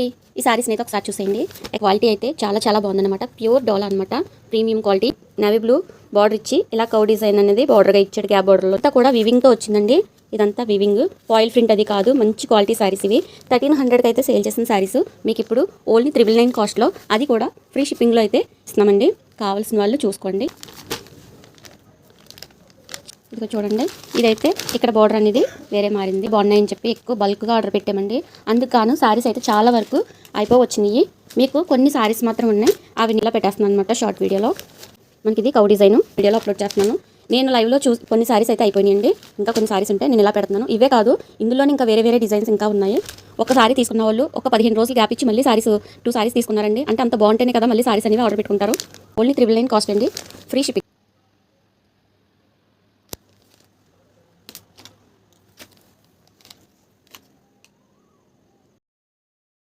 ఈ సారీస్ని అయితే ఒకసారి చూసేయండి. క్వాలిటీ అయితే చాలా బాగుందన్నమాట. ప్యూర్ డోలా అనమాట, premium quality. Navy blue border ఇచ్చి ఇలా కౌ డిజైన్ అనేది బార్డర్గా ఇచ్చాడు. గ్యాప్ బార్డర్లో అంతా కూడా వివింగ్తో వచ్చిందండి. ఇదంతా వివింగ్, ఫాయిల్ ప్రింట్ అది కాదు. మంచి క్వాలిటీ సారీస్ ఇవి. 1300కి అయితే సేల్ చేసిన సారీస్ మీకు ఇప్పుడు ఓన్లీ 999 కాస్ట్లో, అది కూడా ఫ్రీ షిప్పింగ్లో అయితే ఇస్తున్నామండి. కావాల్సిన వాళ్ళు చూసుకోండి. ఇదిగో చూడండి, ఇదైతే ఇక్కడ బార్డర్ అనేది వేరే మారింది. బాగున్నాయని చెప్పి ఎక్కువ బల్క్గా ఆర్డర్ పెట్టామండి. అందుకు సారీస్ అయితే చాలా వరకు అయిపోవచ్చినాయి. మీకు కొన్ని సారీస్ మాత్రం ఉన్నాయి, అవి ఇలా పెట్టేస్తున్నాను అనమాట షార్ట్ వీడియోలో. మనకి ఇది కౌ డిజైన్ వీడియోలో అప్లోడ్ చేస్తున్నాను. నేను లైవ్లో కొన్ని సారీస్ అయితే అయిపోయినాయండి. ఇంకా కొన్ని సారీస్ ఉంటాయి, నేను ఇలా పెడుతున్నాను. ఇవే కాదు, ఇందులోనే ఇంకా వేరే డిజైన్స్ ఇంకా ఉన్నాయి. ఒక సారీ తీసుకున్న వాళ్ళు ఒక 15 రోజులు గ్యాప్ ఇచ్చి మళ్ళీ సారీస్ 2 సారీస్ తీసుకున్నారండి. అంటే అంత బాగుంటేనే కదా మళ్ళీ సారీస్ అనేవి ఆర్డర్ పెట్టుకుంటారు. ఓన్లీ 999 కాస్ట్ అండి, ఫ్రీ షిప్పింగ్.